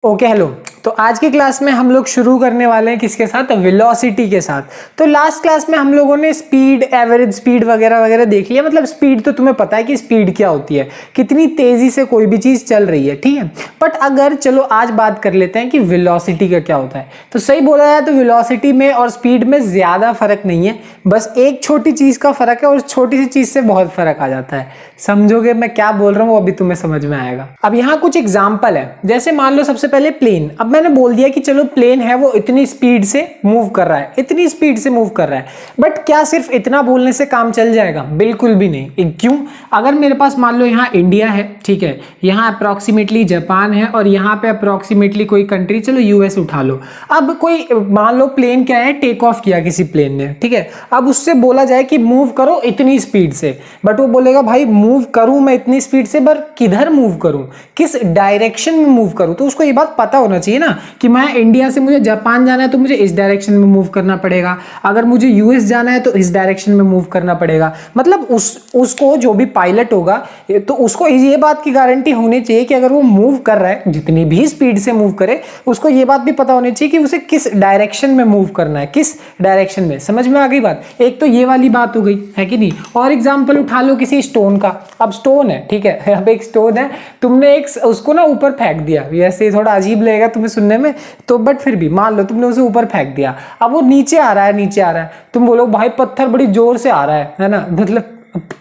Okay hello. तो आज की क्लास में हम लोग शुरू करने वाले हैं किसके साथ? वेलोसिटी के साथ। तो लास्ट क्लास में हम लोगों ने स्पीड, एवरेज स्पीड वगैरह वगैरह देख लिया। मतलब स्पीड तो तुम्हें पता है कि स्पीड क्या होती है, कितनी तेजी से कोई भी चीज चल रही है, ठीक है। बट अगर चलो आज बात कर लेते हैं कि वेलोसिटी का क्या होता है। तो सही बोला जाए तो वेलोसिटी में और स्पीड में ज्यादा फर्क नहीं है, बस एक छोटी चीज का फर्क है और उस छोटी सी चीज से बहुत फर्क आ जाता है। समझोगे मैं क्या बोल रहा हूँ वो अभी तुम्हें समझ में आएगा। अब यहाँ कुछ एग्जाम्पल है, जैसे मान लो सबसे पहले प्लेन। अब मैंने बोल दिया कि चलो प्लेन है वो इतनी स्पीड से मूव कर रहा है, इतनी स्पीड से मूव कर रहा है। बट क्या सिर्फ इतना बोलने से काम चल जाएगा? बिल्कुल भी नहीं। क्यों? अगर मेरे पास मान लो यहाँ इंडिया है, ठीक है, यहाँ अप्रोक्सीमेटली जापान है और यहाँ पे अप्रोक्सीमेटली कोई कंट्री, चलो यूएस उठा लो। अब कोई मान लो प्लेन क्या है, टेक ऑफ किया किसी प्लेन ने, ठीक है। अब उससे बोला जाए कि मूव करो इतनी स्पीड से, बट वो बोलेगा भाई मूव करूं मैं इतनी स्पीड से, पर किधर मूव करूं, किस डायरेक्शन में मूव करूं? तो उसको ये बात पता होना चाहिए ना कि मैं इंडिया से मुझे जापान जाना है तो मुझे इस डायरेक्शन में मूव करना पड़ेगा, अगर मुझे यूएस जाना है तो इस डायरेक्शन में मूव करना पड़ेगा। मतलब उसको जो भी पायलट होगा तो उसको ये बात की गारंटी होनी चाहिए कि अगर वो मूव कर रहा है, जितनी भी स्पीड से मूव करे, उसको ये बात भी पता होनी चाहिए कि उसे किस डायरेक्शन में मूव करना है, किस डायरेक्शन में। समझ में आ गई बात? एक तो ये वाली बात हो गई है कि नहीं। और एग्जाम्पल उठा लो किसी स्टोन का। अब स्टोन है, ठीक है, अब एक स्टोन है, तुमने एक उसको ना ऊपर फेंक दिया। वैसे थोड़ा अजीब लगेगा तुम्हें सुनने में तो, बट फिर भी मान लो तुमने उसे ऊपर फेंक दिया। अब वो नीचे आ रहा है, नीचे आ रहा है, तुम बोलो भाई पत्थर बड़ी जोर से आ रहा है ना, मतलब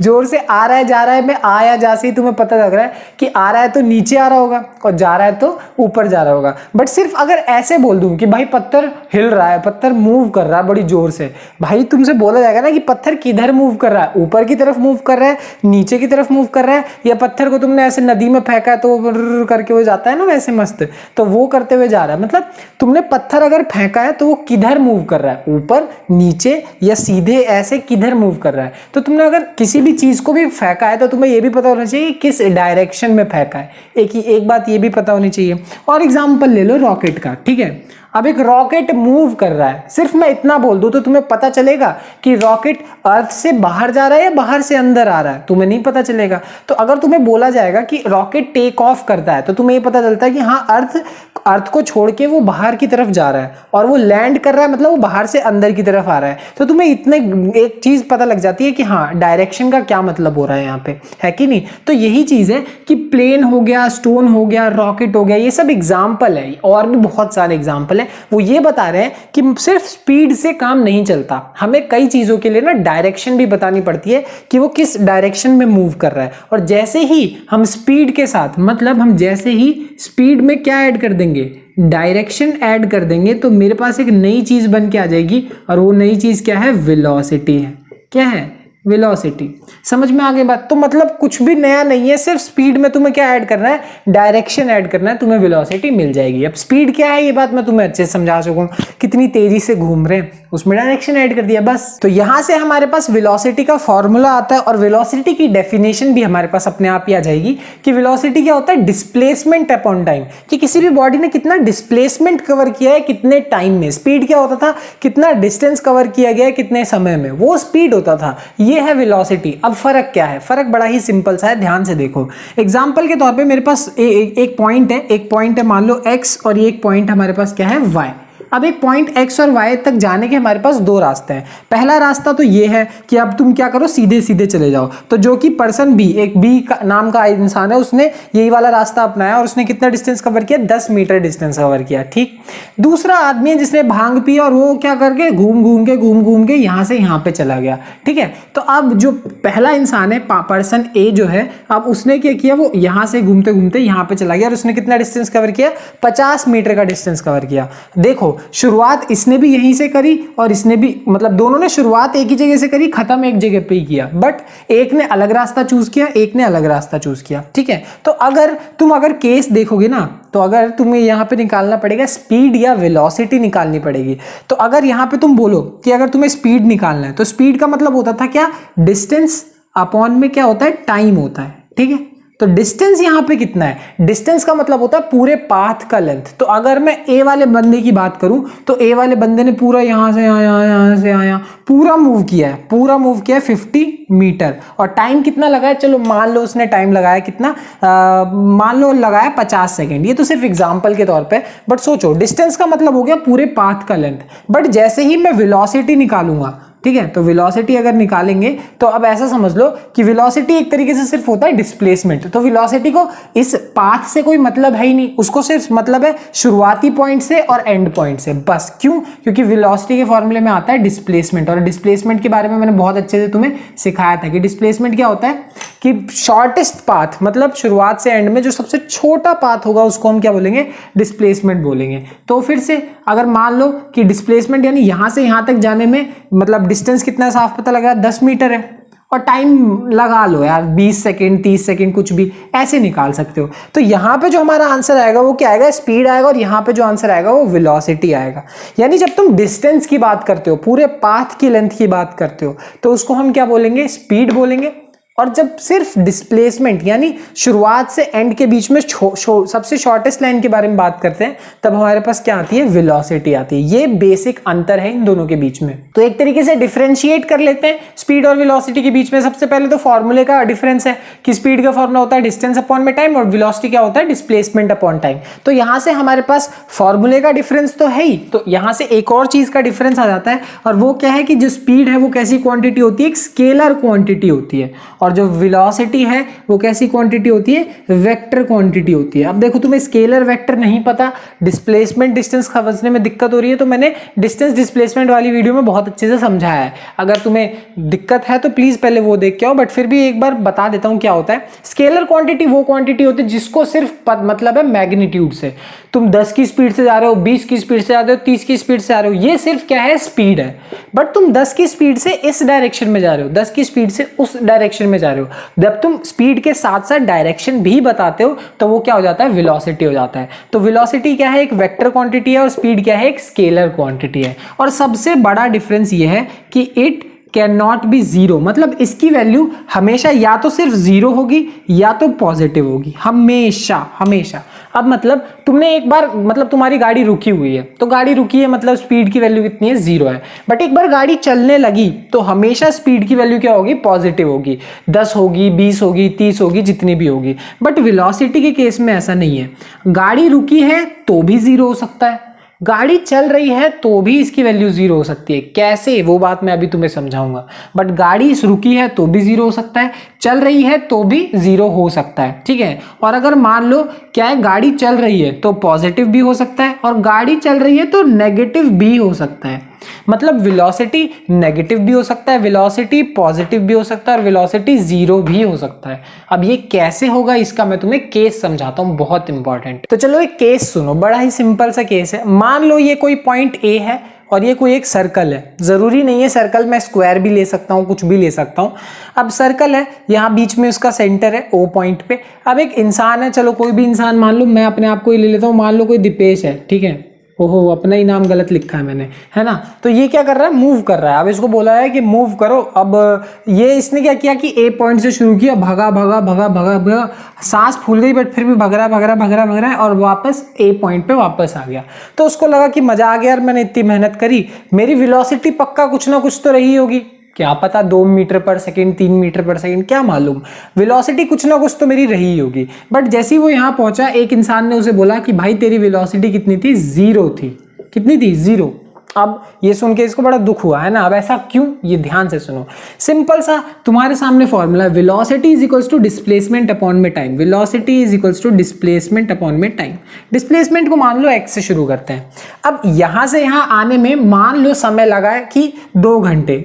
जोर से आ रहा है जा रहा है, मैं आ या जा से ही तुम्हें पता लग रहा है कि आ रहा है तो नीचे आ रहा होगा और जा रहा है तो ऊपर जा रहा होगा। बट सिर्फ अगर ऐसे बोल दूं कि भाई पत्थर हिल रहा है, पत्थर मूव कर रहा है बड़ी जोर से, भाई तुमसे बोला जाएगा ना कि पत्थर किधर मूव कर रहा है, ऊपर की तरफ मूव कर रहा है, नीचे की तरफ मूव कर रहा है, या पत्थर को तुमने ऐसे नदी में फेंका है तो करके वो जाता है ना वैसे मस्त, तो वो करते हुए जा रहा है। मतलब तुमने पत्थर अगर फेंका है तो वो किधर मूव कर रहा है, ऊपर, नीचे या सीधे, ऐसे किधर मूव कर रहा है। तो तुमने अगर किसी भी चीज को भी फेंका है तो तुम्हें यह भी पता होना चाहिए किस डायरेक्शन में फेंका है। एक बात ये भी पता होनी चाहिए। और एग्जांपल ले लो रॉकेट का, ठीक है। अब एक रॉकेट मूव कर रहा है, सिर्फ मैं इतना बोल दूं तो तुम्हें पता चलेगा कि रॉकेट अर्थ से बाहर जा रहा है या बाहर से अंदर आ रहा है, तुम्हें नहीं पता चलेगा। तो अगर तुम्हें बोला जाएगा कि रॉकेट टेक ऑफ करता है तो तुम्हें ये पता चलता है कि हाँ अर्थ को छोड़ के वो बाहर की तरफ जा रहा है, और वो लैंड कर रहा है मतलब वो बाहर से अंदर की तरफ आ रहा है। तो तुम्हें इतने एक चीज पता लग जाती है कि हाँ डायरेक्शन का क्या मतलब हो रहा है यहाँ पे, है कि नहीं। तो यही चीज है कि प्लेन हो गया, स्टोन हो गया, रॉकेट हो गया, ये सब एग्जाम्पल है, और भी बहुत सारे एग्जाम्पल है। वो ये बता रहे हैं कि सिर्फ स्पीड से काम नहीं चलता, हमें कई चीजों के लिए ना डायरेक्शन भी बतानी पड़ती है कि वो किस डायरेक्शन में मूव कर रहा है। और जैसे ही हम स्पीड के साथ, मतलब हम जैसे ही स्पीड में क्या ऐड कर देंगे, डायरेक्शन ऐड कर देंगे, तो मेरे पास एक नई चीज बन के आ जाएगी, और वो नई चीज क्या है? वेलोसिटी है। क्या है? वेलोसिटी। समझ में आ गई बात? तो मतलब कुछ भी नया नहीं है, सिर्फ स्पीड में तुम्हें क्या ऐड करना है? डायरेक्शन ऐड करना है, तुम्हें वेलोसिटी मिल जाएगी। अब स्पीड क्या है ये बात मैं तुम्हें अच्छे से समझा सकूं, कितनी तेजी से घूम रहे हैं, उसमें डायरेक्शन ऐड कर दिया बस। तो यहां से हमारे पास वेलोसिटी का फॉर्मूला आता है, और वेलोसिटी की डेफिनेशन भी हमारे पास अपने आप ही आ जाएगी कि वेलोसिटी क्या होता है? डिस्प्लेसमेंट अपॉन टाइम, कि किसी भी बॉडी ने कितना डिस्प्लेसमेंट कवर किया है कितने टाइम में। स्पीड क्या होता था? कितना डिस्टेंस कवर किया गया है कितने समय में, वो स्पीड होता था। ये है वेलोसिटी। अब फर्क क्या है? फर्क बड़ा ही सिंपल सा है, ध्यान से देखो। एग्जांपल के तौर पे मेरे पास एक पॉइंट है, एक पॉइंट है मान लो x, और ये एक पॉइंट हमारे पास क्या है? y। अब एक पॉइंट x और y तक जाने के हमारे पास दो रास्ते हैं। पहला रास्ता तो ये है कि अब तुम क्या करो, सीधे सीधे चले जाओ। तो जो कि पर्सन बी, एक बी का नाम का इंसान है, उसने यही वाला रास्ता अपनाया और उसने कितना डिस्टेंस कवर किया? 10 मीटर डिस्टेंस कवर किया, ठीक। दूसरा आदमी है जिसने भांग पी और वो क्या करके घूम घूम के यहां से यहां पे चला गया, ठीक है। तो अब जो पहला इंसान है, पर्सन ए जो है, अब उसने क्या किया? वो यहां से घूमते घूमते यहां पे चला गया, और उसने कितना डिस्टेंस कवर किया? 50 मीटर का डिस्टेंस कवर किया। देखो शुरुआत इसने भी यहीं से करी और इसने भी, मतलब दोनों ने शुरुआत एक ही जगह से करी, खत्म एक जगह पे ही किया, बट एक ने अलग रास्ता चूज किया, एक ने अलग रास्ता चूज किया, ठीक है। तो अगर केस देखोगे ना, तो अगर तुम्हें यहां पे निकालना पड़ेगा स्पीड या वेलोसिटी निकालनी पड़ेगी। तो अगर यहां पे तुम बोलो कि अगर तुम्हें स्पीड निकालना है, तो स्पीड का मतलब होता था क्या? डिस्टेंस अपॉन में क्या होता है? टाइम होता है, ठीक है। तो डिस्टेंस यहाँ पे कितना है, डिस्टेंस का मतलब होता है पूरे पाथ का लेंथ। तो अगर मैं ए वाले बंदे की बात करूं तो ए वाले बंदे ने पूरा यहां से यहां से यहां पूरा मूव किया है 50 मीटर। और टाइम कितना लगा है, चलो मान लो उसने टाइम लगाया कितना, मान लो लगाया 50 सेकेंड। ये तो सिर्फ एग्जांपल के तौर पे, बट सोचो डिस्टेंस का मतलब हो गया पूरे पाथ का लेंथ। बट जैसे ही मैं वेलोसिटी निकालूंगा, ठीक है, तो वेलोसिटी अगर निकालेंगे तो अब ऐसा समझ लो कि वेलोसिटी एक तरीके से सिर्फ होता है डिस्प्लेसमेंट। तो वेलोसिटी को इस पाथ से कोई मतलब है ही नहीं, उसको सिर्फ मतलब है शुरुआती पॉइंट से और एंड पॉइंट से, बस। क्यों? क्योंकि वेलोसिटी के फॉर्मूले में आता है डिस्प्लेसमेंट। और डिस्प्लेसमेंट के बारे में मैंने बहुत अच्छे से तुम्हें सिखाया था कि डिस्प्लेसमेंट क्या होता है, कि शॉर्टेस्ट पाथ, मतलब शुरुआत से एंड में जो सबसे छोटा पाथ होगा उसको हम क्या बोलेंगे, डिस्प्लेसमेंट बोलेंगे। तो फिर से अगर मान लो कि डिस्प्लेसमेंट यानी यहां से यहां तक जाने में मतलब डिस्टेंस कितना साफ पता लगा, 10 मीटर है, और टाइम लगा लो यार 20 सेकेंड 30 सेकेंड कुछ भी ऐसे निकाल सकते हो। तो यहां पे जो हमारा आंसर आएगा वो क्या आएगा, स्पीड आएगा, और यहां पे जो आंसर आएगा वो वेलोसिटी आएगा। यानी जब तुम डिस्टेंस की बात करते हो, पूरे पाथ की लेंथ की बात करते हो, तो उसको हम क्या बोलेंगे, स्पीड बोलेंगे। और जब सिर्फ डिस्प्लेसमेंट यानी शुरुआत से एंड के बीच में सबसे शॉर्टेस्ट लाइन के बारे में बात करते हैं, तब हमारे पास क्या आती है, वेलोसिटी आती है। ये बेसिक अंतर है इन दोनों के बीच में। तो एक तरीके से डिफरेंशिएट कर लेते हैं स्पीड और वेलोसिटी के बीच में। सबसे पहले तो फॉर्मूले का डिफरेंस है कि स्पीड का फॉर्मूला होता है डिस्टेंस अपॉन में टाइम, और वेलोसिटी क्या होता है, डिस्प्लेसमेंट अपॉन टाइम। तो यहां से हमारे पास फॉर्मूले का डिफरेंस तो है ही, तो यहां से एक और चीज का डिफरेंस आ जाता है, और वो क्या है कि जो स्पीड है वो कैसी क्वांटिटी होती है, एक स्केलर क्वांटिटी होती है, और जो वेलोसिटी है वो कैसी क्वांटिटी होती है, वेक्टर क्वांटिटी होती है। अब देखो तुम्हें स्केलर वेक्टर नहीं पता, डिस्प्लेसमेंट डिस्टेंस समझने में दिक्कत हो रही है, तो मैंने डिस्टेंस डिस्प्लेसमेंट वाली वीडियो में बहुत अच्छे से समझाया है। अगर तुम्हें दिक्कत है तो प्लीज पहले वो देख के आओ, बट फिर भी एक बार बता देता हूं क्या होता है। स्केलर क्वांटिटी वो क्वांटिटी होती है जिसको सिर्फ मतलब है मैग्नीट्यूड से। तुम 10 की स्पीड से जा रहे हो, 20 की स्पीड से जा रहे हो, 30 की स्पीड से जा रहे हो, ये सिर्फ क्या है, स्पीड है। बट तुम 10 की स्पीड से इस डायरेक्शन में जा रहे हो, 10 की स्पीड से उस डायरेक्शन में जा रहे हो, जब तुम स्पीड के साथ साथ डायरेक्शन भी बताते हो तो वो क्या हो जाता है, वेलोसिटी हो जाता है। तो वेलोसिटी क्या है, एक वेक्टर क्वांटिटी है, और स्पीड क्या है, एक स्केलर क्वांटिटी है। और सबसे बड़ा डिफरेंस ये है कि it can not be zero, मतलब इसकी वैल्यू हमेशा या तो सिर्फ जीरो होगी या तो पॉजिटिव होगी, हमेशा हमेशा। अब मतलब तुमने एक बार, मतलब तुम्हारी गाड़ी रुकी हुई है, तो गाड़ी रुकी है मतलब स्पीड की वैल्यू कितनी है, जीरो है। बट एक बार गाड़ी चलने लगी तो हमेशा स्पीड की वैल्यू क्या होगी, पॉजिटिव होगी, 10 होगी, 20 होगी, 30 होगी, जितनी भी होगी। बट वेलोसिटी के केस में ऐसा नहीं है, गाड़ी रुकी है तो भी जीरो हो सकता है, गाड़ी चल रही है तो भी इसकी वैल्यू जीरो हो सकती है। कैसे, वो बात मैं अभी तुम्हें समझाऊंगा। बट गाड़ी रुकी है तो भी जीरो हो सकता है, चल रही है तो भी जीरो हो सकता है, ठीक है। और अगर मान लो क्या है, गाड़ी चल रही है तो पॉजिटिव भी हो सकता है, और गाड़ी चल रही है तो नेगेटिव भी हो सकता है। मतलब वेलोसिटी नेगेटिव भी हो सकता है, वेलोसिटी पॉजिटिव भी हो सकता है, और वेलोसिटी जीरो भी हो सकता है। अब ये कैसे होगा, इसका मैं तुम्हें केस समझाता हूं, बहुत इंपॉर्टेंट। तो चलो एक केस सुनो, बड़ा ही सिंपल सा केस है। मान लो ये कोई पॉइंट ए है और ये कोई एक सर्कल है, जरूरी नहीं है सर्कल, मैं स्क्वायर भी ले सकता हूँ, कुछ भी ले सकता हूँ। अब सर्कल है, यहाँ बीच में उसका सेंटर है ओ पॉइंट पे। अब एक इंसान है, चलो कोई भी इंसान मान लो, मैं अपने आप को ही ले लेता हूँ, मान लो कोई दीपेश है, ठीक है। ओहो, अपना ही नाम गलत लिखा है मैंने, है ना। तो ये क्या कर रहा है, मूव कर रहा है। अब इसको बोला है कि मूव करो। अब ये इसने क्या किया कि ए पॉइंट से शुरू किया, भगा भगा भगा भगा भगा, सांस फूल गई बट फिर भी भग रहा भग रहा भग रहा भग रहा है, और वापस ए पॉइंट पे वापस आ गया। तो उसको लगा कि मजा आ गया यार, मैंने इतनी मेहनत करी, मेरी वेलोसिटी पक्का कुछ ना कुछ तो रही होगी, क्या पता 2 मीटर पर सेकंड, 3 मीटर पर सेकंड, क्या मालूम, वेलोसिटी कुछ ना कुछ तो मेरी रही होगी। बट जैसे ही वो यहाँ पहुंचा, एक इंसान ने उसे बोला कि भाई तेरी वेलोसिटी कितनी थी, जीरो थी। कितनी थी, जीरो। अब ये सुन के इसको बड़ा दुख हुआ है ना। अब ऐसा क्यों, ये ध्यान से सुनो। सिंपल सा तुम्हारे सामने फॉर्मूला है, velocity is equals to displacement upon में time. Velocity is equals to displacement upon में टाइम। डिस्प्लेसमेंट को मान लो x से शुरू करते हैं। अब यहां से यहां आने में मान लो समय लगा है कि 2 घंटे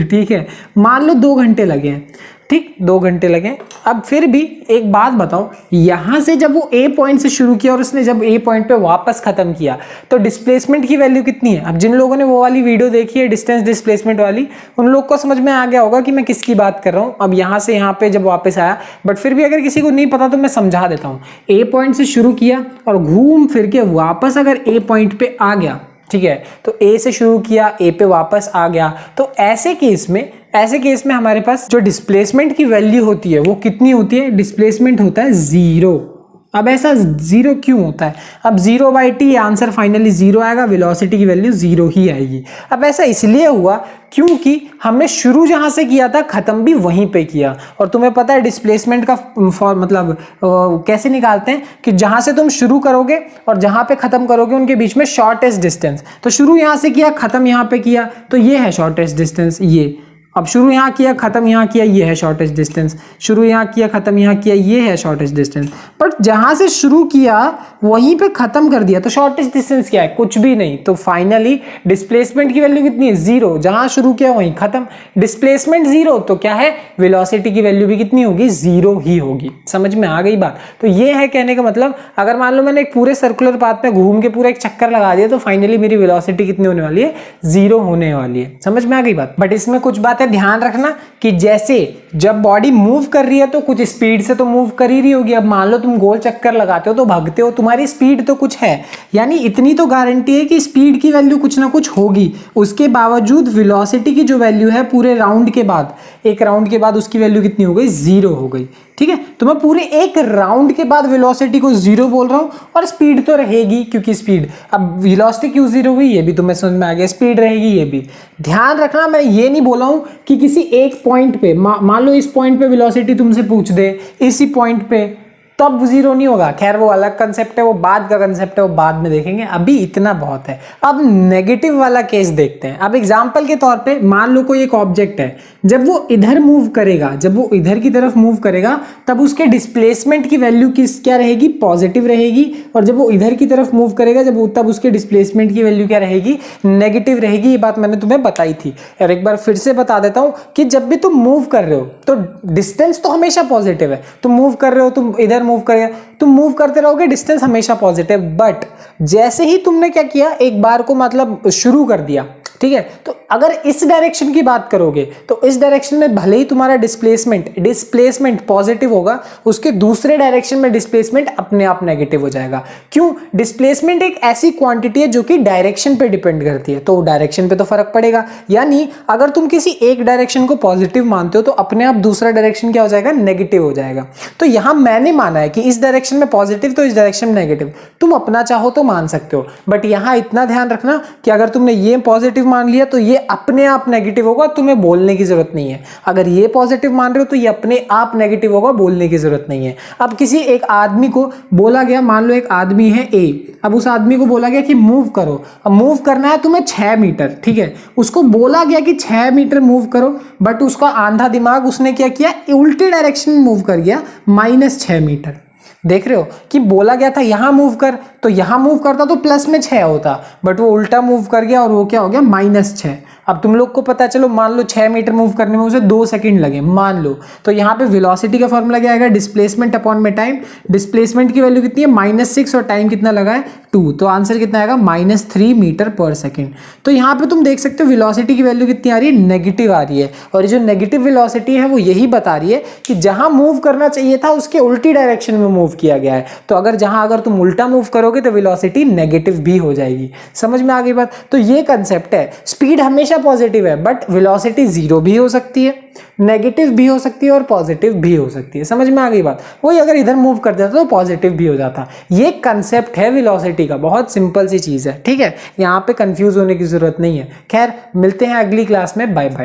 ठीक है, मान लो 2 घंटे लगे हैं, ठीक, 2 घंटे लगे। अब फिर भी एक बात बताओ, यहां से जब वो ए पॉइंट से शुरू किया और उसने जब ए पॉइंट पे वापस खत्म किया, तो डिस्प्लेसमेंट की वैल्यू कितनी है। अब जिन लोगों ने वो वाली वीडियो देखी है डिस्टेंस डिस्प्लेसमेंट वाली, उन लोग को समझ में आ गया होगा कि मैं किसकी बात कर रहा हूं। अब यहां से यहां पे जब वापस आया, बट फिर भी अगर किसी को नहीं पता तो मैं समझा देता हूं। ए पॉइंट से शुरू किया और घूम फिर के वापस अगर ए पॉइंट पे आ गया, ठीक है, तो ए से शुरू किया, ए पे वापस आ गया, तो ऐसे केस में ऐसे केस में हमारे पास जो डिस्प्लेसमेंट की वैल्यू होती है वो कितनी होती है, डिस्प्लेसमेंट होता है 0। अब ऐसा 0 क्यों होता है, अब 0/t आंसर फाइनली 0 आएगा, वेलोसिटी की वैल्यू 0 ही आएगी। अब ऐसा इसलिए हुआ क्योंकि हमने शुरू जहां से किया था खत्म भी वहीं पे किया, और तुम्हें पता है डिस्प्लेसमेंट का मतलब कैसे निकालते हैं कि जहां से तुम शुरू करोगे और जहां पे खत्म करोगे उनके बीच में शॉर्टेस्ट डिस्टेंस, तो शुरू यहां से किया खत्म यहां पे किया, तो ये है शॉर्टेस्ट डिस्टेंस ये। अब शुरू यहाँ किया खत्म यहाँ किया, ये है शॉर्टेस्ट डिस्टेंस, शुरू यहाँ किया खत्म यहाँ किया, ये है शॉर्टेस्ट डिस्टेंस। बट जहां से शुरू किया वहीं पे खत्म कर दिया, तो शॉर्टेस्ट डिस्टेंस क्या है, कुछ भी नहीं। तो फाइनली डिस्प्लेसमेंट की वैल्यू कितनी है, 0। जहां शुरू किया वहीं खत्म, डिस्प्लेसमेंट 0, तो क्या है, वेलोसिटी की वैल्यू भी कितनी होगी, 0 ही होगी। समझ में आ गई बात। तो ये है कहने का मतलब, अगर मान लो मैंने एक पूरे सर्कुलर पाथ में घूम के पूरा एक चक्कर लगा दिया तो फाइनली मेरी वेलोसिटी कितनी होने वाली है, 0 होने वाली है। समझ में आ गई बात। बट इसमें कुछ बातें ध्यान रखना कि जैसे जब बॉडी मूव कर रही है तो कुछ स्पीड से तो मूव कर ही रही होगी। अब मान लो तुम गोल चक्कर लगाते हो तो भागते हो, तुम्हारी स्पीड तो कुछ है, यानी इतनी तो गारंटी है कि स्पीड की वैल्यू कुछ ना कुछ होगी। उसके बावजूद वेलोसिटी की जो वैल्यू है पूरे राउंड के बाद, एक राउंड के बाद उसकी वैल्यू कितनी हो गई, 0 हो गई। ठीक है, तो मैं पूरे एक राउंड के बाद वेलोसिटी को 0 बोल रहा हूं, और स्पीड तो रहेगी क्योंकि स्पीड, अब वेलोसिटी क्यों 0 हुई ये भी तुम्हें समझ में आ गया, स्पीड रहेगी ये भी। ध्यान रखना मैं ये नहीं बोला हूं कि किसी एक पॉइंट पे, मान लो इस पॉइंट पे वेलोसिटी तुमसे पूछ दे, इसी पॉइंट पे, तब 0 नहीं होगा। खैर वो अलग कंसेप्ट है, वो बाद का कंसेप्ट है, वो बाद में देखेंगे, अभी इतना बहुत है। अब नेगेटिव वाला केस देखते हैं। अब एग्जांपल के तौर पे मान लो कोई एक ऑब्जेक्ट है, जब वो इधर मूव करेगा, जब वो इधर की तरफ मूव करेगा तब उसके डिस्प्लेसमेंट की वैल्यू क्या रहेगी, पॉजिटिव रहेगी, और जब वो इधर की तरफ मूव करेगा तब उसके डिस्प्लेसमेंट की वैल्यू क्या रहेगी, नेगेटिव रहेगी। ये बात मैंने तुम्हें बताई थी, और एक बार फिर से बता देता हूं कि जब भी तुम मूव कर रहे हो तो डिस्टेंस तो हमेशा पॉजिटिव है। तुम मूव कर रहे हो, तुम इधर मूव करेगा, तुम मूव करते रहोगे, डिस्टेंस हमेशा पॉजिटिव। बट जैसे ही तुमने क्या किया, एक बार को मतलब शुरू कर दिया, ठीक है, तो अगर इस डायरेक्शन की बात करोगे तो इस डायरेक्शन में भले ही तुम्हारा डिस्प्लेसमेंट पॉजिटिव होगा, उसके दूसरे डायरेक्शन में डिस्प्लेसमेंट अपने आप नेगेटिव हो जाएगा। क्यों, डिस्प्लेसमेंट एक ऐसी क्वांटिटी है जो कि डायरेक्शन पे डिपेंड करती है, तो डायरेक्शन पे तो फर्क पड़ेगा। यानी अगर तुम किसी एक डायरेक्शन को पॉजिटिव मानते हो तो अपने आप दूसरा डायरेक्शन क्या हो जाएगा, नेगेटिव हो जाएगा। तो यहां मैंने माना है कि इस डायरेक्शन में पॉजिटिव तो इस डायरेक्शन में नेगेटिव, तुम अपना चाहो तो मान सकते हो। बट यहां इतना ध्यान रखना कि अगर तुमने ये पॉजिटिव मान लिया तो ये अपने आप नेगेटिव होगा, तुम्हें बोलने की जरूरत नहीं है। अगर ये पॉजिटिव मान रहे हो तो ये अपने आप नेगेटिव होगा, बोलने की जरूरत नहीं है। अब किसी एक आदमी को बोला गया, मान लो एक आदमी है ए, अब उस आदमी को बोला गया कि मूव करो। अब मूव करना है तुम्हें 6 मीटर, ठीक है, उसको बोला गया कि 6 मीटर मूव करो, बट उसका आंधा दिमाग उसने क्या किया, उल्टे डायरेक्शन में मूव कर गया, -6 मीटर। देख रहे हो कि बोला गया था यहां मूव कर, तो यहां मूव करता तो प्लस में 6 होता, बट वो उल्टा मूव कर गया और वो क्या हो गया, -6। अब तुम लोग को पता, चलो मान लो 6 मीटर मूव करने में उसे 2 सेकंड लगे, मान लो, तो यहाँ पे वेलोसिटी का फॉर्मूला क्या आएगा, डिस्प्लेसमेंट अपॉन में टाइम। डिस्प्लेसमेंट की वैल्यू कितनी है, -6, और टाइम कितना लगा है, 2, तो आंसर कितना आएगा, -3 मीटर पर सेकंड। तो यहाँ पे तुम देख सकते हो वेलोसिटी की वैल्यू कितनी आ रही है, नेगेटिव आ रही है। और ये जो नेगेटिव वेलोसिटी है वो यही बता रही है कि जहां मूव करना चाहिए था उसके उल्टी डायरेक्शन में मूव किया गया है। तो अगर तुम उल्टा मूव करोगे तो वेलोसिटी नेगेटिव भी हो जाएगी। समझ में आ गई बात। तो ये कंसेप्ट है, स्पीड हमेशा पॉजिटिव है, बट वेलोसिटी 0 भी हो सकती है, नेगेटिव भी हो सकती है, और पॉजिटिव भी हो सकती है। समझ में आ गई बात। वही अगर इधर मूव कर देता तो पॉजिटिव भी हो जाता। ये कंसेप्ट है वेलोसिटी का, बहुत सिंपल सी चीज है, ठीक है, यहाँ पे कंफ्यूज होने की जरूरत नहीं है। खैर मिलते हैं अगली क्लास में, बाय बाय।